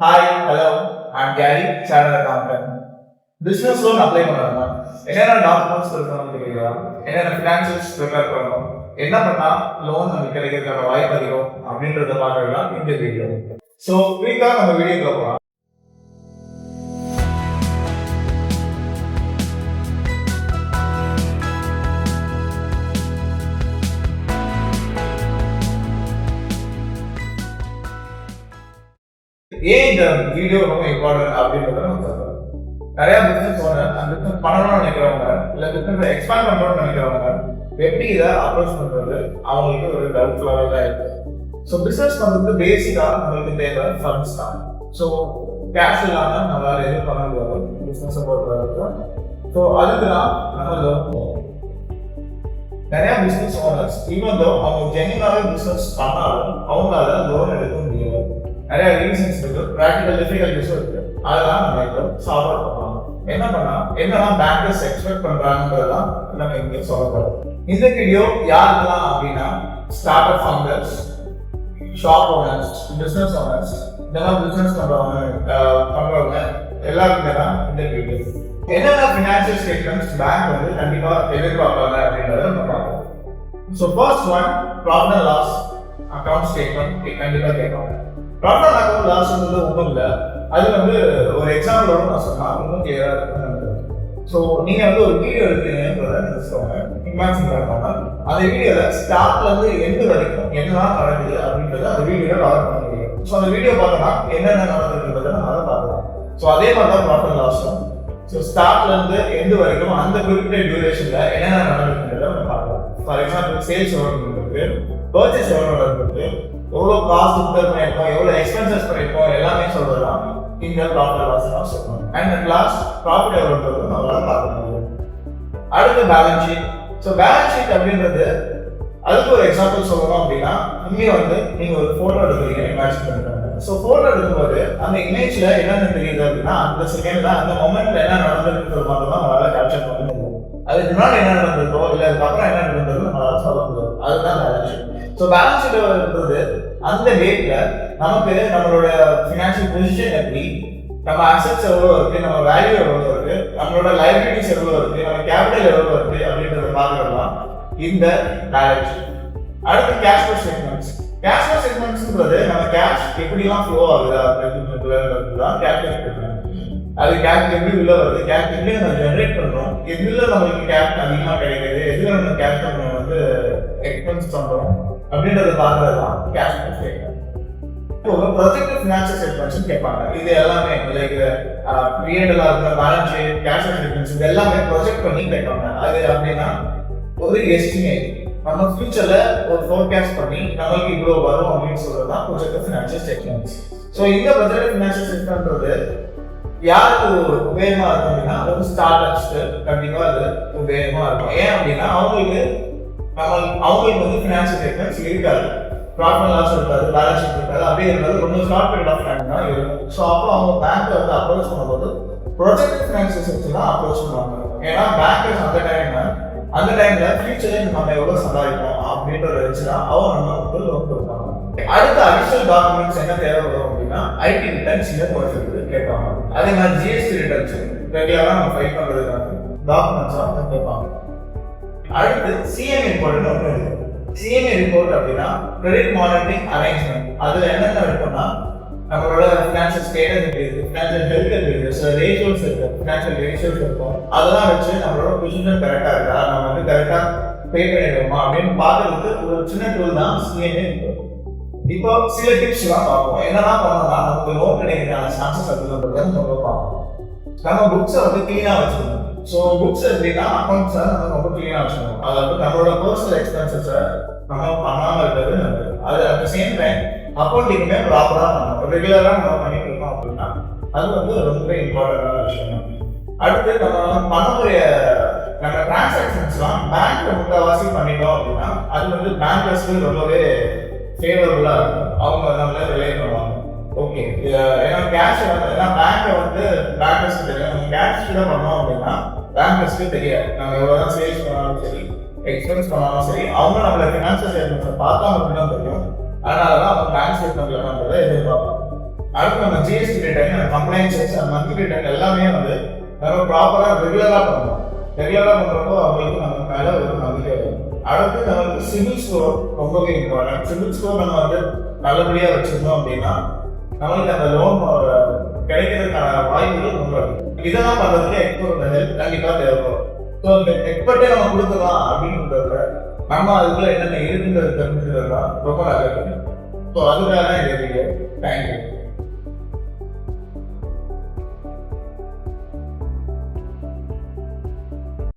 Hi hello I'm carry chartered accountant. Business loan apply பண்ணணும்னா என்னென்ன documents இருக்கணும்னு தெரியல, என்னென்ன ஃபினான்ஷியல்ஸ் ப்ரிப்பேர் பண்ணணும், என்ன பண்ணால் லோன் நமக்கு கிடைக்கிறதுக்கான வாய்ப்பு அதிகம் அப்படின்றத பார்க்கலாம் இந்த வீடியோ. ஸோ குயிக்காக நம்ம வீடியோக்குள்ள போகலாம். ஏன் இந்த வீடியோ ரொம்ப இம்பார்ட்டன்ட் அப்படின்றத நம்ம சொல்றோம். நிறைய பிசினஸ் ஓனர் அந்த பிசினஸ் பண்ணணும்னு நினைக்கிறவங்க இல்ல பிசினஸ் எக்ஸ்பேண்ட் பண்ணணும்னு நினைக்கிறவங்க எப்படி இதை அப்ரோச் பண்றது அவங்களுக்கு ஒரு டவுட்ஃபுல்லாக தான் இருக்கு. ஸோ பிசினஸ் பண்றதுக்கு பேசிக்கா நம்மளுக்கு தேவை ஃபண்ட்ஸ் தான். ஸோ கேஷ் இல்லாமல் நம்மளால எதுவும் பண்ண முடியாது பிசினஸ் பொறுத்தவரைக்கும். ஸோ அதுக்கு தான் நம்ம லோன் போவோம். நிறைய பிசினஸ் ஓனர்ஸ் ஈவன் தோ அவங்க ஜென்யூனாவே பிசினஸ் பண்ணாலும் அவங்களால லோன் எடுக்க முடியாது. நிறைய ரீசன்ஸ் இருக்கு, ப்ராக்டிகல் டிஃபிகல்டிஸும் இருக்கு. அதெல்லாம் நம்ம இப்போ சால்வ் பண்ணலாம். என்ன பண்ணா என்னெல்லாம் பேங்கர்ஸ் எக்ஸ்பெக்ட் பண்றாங்கன்றதான் நம்ம இங்க சொல்ல போறோம். இந்த வீடியோ யாருக்கெல்லாம் அப்படின்னா start up founders, shop owners, business owners, இதெல்லாம் பிசினஸ் பண்றவங்க எல்லாருக்குமே தான் இந்த வீடியோ. என்னென்ன ஃபினான்ஷியல் ஸ்டேட்மெண்ட்ஸ் பேங்க் வந்து கண்டிப்பா எதிர்பார்ப்பாங்க அப்படின்றத நம்ம பார்ப்போம். So first one, profit and loss account statement கண்டிப்பா கேட்பாங்க. ப்ராஃபிட் அக்கவுண்ட் லாஸ் வந்து ஒன்றும் இல்லை, அது வந்து ஒரு எக்ஸாம்பிளோட நான் சொன்னால் இன்னும் கிளியராக இருக்குன்னு நினைக்கிறேன். ஸோ நீங்கள் வந்து ஒரு வீடியோ எடுக்கிறீங்கன்றத நினைச்சவங்க இமேஜின் பண்ணாங்க. அந்த வீடியோவில் ஸ்டார்ட்லேருந்து எண்டு வரைக்கும் என்னெல்லாம் நடக்குது அப்படின்றத அந்த வீடியோவில் கவர் பண்ண முடியும். ஸோ அந்த வீடியோ பார்த்தோம்னா என்னென்ன நடக்குதுன்றதை நம்ம அதை பார்க்கலாம். ஸோ அதே மாதிரி தான் ப்ராஃபிட் லாஸும். ஸோ ஸ்டார்ட்லேருந்து எண்டு வரைக்கும் அந்த குறிப்பிட்ட டியூரேஷனில் என்னென்ன நடக்குதுன்றதை நம்ம பார்க்கலாம். ஃபார் எக்ஸாம்பிள் சேல்ஸ் எவ்வளோ நடந்திருக்கு, பர்ச்சேஸ் எவ்வளோ நடந்திருக்கு, எவ்வளோ காஸ்ட் இன்கர் பண்ணியிருக்கோம், எவ்வளோ எக்ஸ்பென்சஸ் பண்ணியிருக்கோம், எல்லாமே சொல்றதுதான் இந்த ப்ராஃபிட் லாஸ் தான் சொல்லணும். அண்ட் அட் லாஸ்ட் ப்ராஃபிட் எவ்வளோன்றது நம்மளால பார்க்க முடியும். அடுத்து balance sheet. So balance sheet அப்படின்றது அதுக்கு ஒரு எக்ஸாம்பிள் சொல்லணும் அப்படின்னா, இங்கே வந்து நீங்கள் ஒரு ஃபோட்டோ எடுக்கிறீங்க இமேஜின் பண்ணிருக்காங்க. ஸோ ஃபோட்டோ எடுக்கும்போது அந்த இமேஜில் என்னென்ன தெரியுது அப்படின்னா அந்த செகண்ட்ல அந்த மொமெண்ட்ல என்ன நடந்திருக்கிறது மட்டும் தான் நம்மளால கேப்சர் பண்ண முடியும். அதுக்கு முன்னாடி என்ன நடந்திருக்கோ இல்லை அதுக்கப்புறம் என்ன நடந்தது நம்மளால சொல்ல முடியாது. அதுதான் பேலன்ஸ் ஷீட். ஸோ பேலன்ஸ் ஷீட்ன்றது அந்த டேட்ல நமக்கு நம்மளோட ஃபினான்ஷியல் பொசிஷன் எப்படி, நம்ம அசெட்ஸ் எவ்வளோ இருக்கு, நம்ம வேல்யூ எவ்வளோ இருக்கு, நம்மளோட லைபிலிட்டிஸ் எவ்வளோ இருக்கு, நம்ம கேபிட்டல் எவ்வளோ இருக்கு அப்படின்றத பார்க்கலாம் இந்த பேலன்ஸ் ஷீட். அடுத்து cash flow statements. Cash flow ஸ்டேட்மெண்ட்ஸ்ன்றது நம்ம கேஷ் எப்படிலாம் ஃப்ளோ ஆகுது அப்படின்றதுதான் கேல்குலேட் பண்ணுறோம். அது கேஷ் எப்படி உள்ள வருது, கேஷ் எப்படி நம்ம ஜென்ரேட் பண்ணுறோம், எதுல நம்மளுக்கு கேஷ் அதிகமாக கிடைக்குது, எதுல நம்ம கேஷ் நம்ம வந்து எக்ஸ்பென்ஸ் பண்ணுறோம் அப்படின்றத பார்க்கறது தான் கேஷ் ஃப்ளோ ஸ்டேட்மெண்ட். இப்போ ப்ரொஜெக்ட் ஃபினான்ஷியல் ஸ்டேட்மெண்ட்ஸ் கேட்பாங்க. இது எல்லாமே லைக் பீரியடெல்லாம் இருக்கிற balance sheet, cash flow statements இது எல்லாமே ப்ரொஜெக்ட் பண்ணி கேட்பாங்க. அது அப்படின்னா ஒரு எஸ்டிமேட், நம்ம ஃபியூச்சர்ல ஒரு ஃபோர்காஸ்ட் பண்ணி நம்மளுக்கு இவ்வளோ வரும் அப்படின்னு சொல்றது தான் ப்ரொஜெக்ட் ஃபினான்ஷியல் ஸ்டேட்மெண்ட்ஸ். ஸோ இந்த ப்ரொஜெக்ட் ஃபினான்ஷியல் ஸ்டேட்மெண்ட்ன்றது யாருக்கு உபயோகமா இருக்கும் அப்படின்னா ஒரு ஸ்டார்ட் அப்ஸ்க்கு கண்டிப்பாக அது உபயோகமா இருக்கும். ஏன் அப்படின்னா அவங்களுக்கு வந்து ஃபினான்ஷியல் ஸ்டேட்மெண்ட்ஸ் இருக்காது, ப்ராஃபிட் அண்ட் லாஸ் இருக்காது, பேலன்ஸ் ஷீட் இருக்காது, அப்படியே இருக்காது, ரொம்ப ஷார்ட் பீரியட் ஆஃப் டைம் தான் இருக்கும். ஸோ அப்போ அவங்க பேங்க்கை வந்து அப்ரோச் பண்ணும்போது ப்ரொஜெக்ட் ஃபினான்ஷியல் ஸ்டேட்மெண்ட்ஸ் தான் அப்ரோச் பண்ணுவாங்க. ஏன்னா பேங்கர்ஸ் அந்த டைம்ல ஃபியூச்சர்ல நம்ம எவ்வளவு சம்பாதிப்போம் அப்படின்றத வச்சுதான் அவங்க நம்ம லோன் கொடுப்பாங்க. அடுத்த அடிஷனல் டாக்குமெண்ட்ஸ் என்ன தேவைப்படும் அப்படின்னா ஐடி ரிட்டர்ன்ஸ் இதை போடுறது கேட்பாங்க. அதே மாதிரி ஜிஎஸ்டி ரிட்டர்ன்ஸ் ரெகுலரா நம்ம ஃபைல் பண்றதுக்கான டாக்குமெண்ட்ஸ் கேட்பாங்க. அடுத்து சிஎம்ஏ ரிப்போர்ட்னு ஒன்று இருக்கு. சிஎம்ஏ ரிப்போர்ட் அப்படின்னா கிரெடிட் மானிட்டரிங் அரேஞ்ச்மெண்ட். அதுல என்னென்ன இருக்குன்னா நம்மளோட ஃபினான்ஷியல் ஸ்டேட்டஸ் எப்படி இருக்கு, ஃபினான்ஷியல் ஹெல்த் எப்படி இருக்கு, சில ரேஷியோஸ் இருக்கு, ஃபினான்ஷியல் ரேஷியோஸ் இருக்கும். அதெல்லாம் வச்சு நம்மளோட பொசிஷன் கரெக்டா இருக்கா, நம்ம வந்து கரெக்டா பே பண்ணிடுவோமா அப்படின்னு பார்க்கறதுக்கு ஒரு சின்ன டூல் தான் சிஎம்ஏ ரிப்போர்ட். இப்போ சில டிப்ஸ் எல்லாம் பார்ப்போம். என்னெல்லாம் பண்ணோம்னா நமக்கு லோன் கிடைக்கிறதுக்கான சான்சஸ் அதிகப்படுறத நம்ம பார்ப்போம். நம்ம புக்ஸை வந்து கிளீனா வச்சுக்கணும். ஸோ புக்ஸ் எப்படின்னா அக்கௌண்ட்ஸை நம்ம ரொம்ப கிளீனா வச்சுக்கணும். அதாவது நம்மளோட பர்சனல் எக்ஸ்பென்சஸை நம்ம பண்ணாமல் இருக்கிறது நல்லது. அது அட் த சேம் டைம் அக்கௌண்டிங்குமே ப்ராப்பராக பண்ணணும். ரெகுலராக நம்ம பண்ணிட்டு இருக்கோம் அப்படின்னா அது வந்து ரொம்ப இம்பார்ட்டண்டான விஷயம். அடுத்து நம்ம பண்ணக்கூடிய நம்ம டிரான்சாக்ஷன்ஸ்லாம் பேங்க்ல முக்கால்வாசி பண்ணிட்டோம் அப்படின்னா அது வந்து பேங்கர்ஸ்க்கு ரொம்பவே ஃபேவரபுளாக இருக்கும். அவங்க நம்மள ரிலே பண்ணுவாங்க. ஓகே, ஏன்னா கேஷ் வந்து ஏன்னா பேங்கை வந்து பேங்கர்ஸ்க்கு தெரியும். நம்ம கேஷ் தான் பண்ணோம் அப்படின்னா பேங்கர்ஸ்க்கு தெரியாது. நம்ம எவ்வளோதான் சேல்ஸ் பண்ணாலும் சரி, எக்ஸ்பென்ஸ் பண்ணாலும் சரி, அவங்க நம்மள ஃபினான்ஷியல் ஸ்டேட்மெண்ட்ஸை பார்த்தா மட்டும்தான் தெரியும். அதனால தான் அவங்க பேங்க் ஸ்டேட்மெண்ட்ல பண்ணுறதை எதிர்பார்ப்பாங்க. அடுத்து நம்ம GST return, complaints, monthly return எல்லாமே வந்து நம்ம ப்ராப்பராக ரெகுலராக பண்ணுவோம். ரெகுலராக பண்ணுறப்போ அவங்களுக்கு நம்ம மேலே ஒரு நம்பிக்கை வரும். அடுத்து நமக்கு சிவில் ஸ்கோர் ரொம்பவே இம்பார்ட்டன்ட். சிவில் ஸ்கோர் நம்ம வந்து நல்லபடியாக வச்சுருந்தோம் அப்படின்னா நம்மளுக்கு அந்த லோன் கிடைக்கிறதுக்கான வாய்ப்புகள் ரொம்ப இருக்கும். இதெல்லாம் பண்ணுறதுக்கு எக்ஸ்போர்ட் ஹெல்ப் கண்டிப்பாக தேவைப்படும். ஸோ இந்த எக்ஸ்பர்ட்டே நம்ம கொடுக்கலாம் அப்படின்றத நம்ம அதுக்குள்ள என்னென்ன இருக்குன்றது தெரிஞ்சுக்கிறது தான் ரொம்ப நல்லது. ஸோ அதுக்காக தான் இந்த வீடியோ. தேங்க்யூ.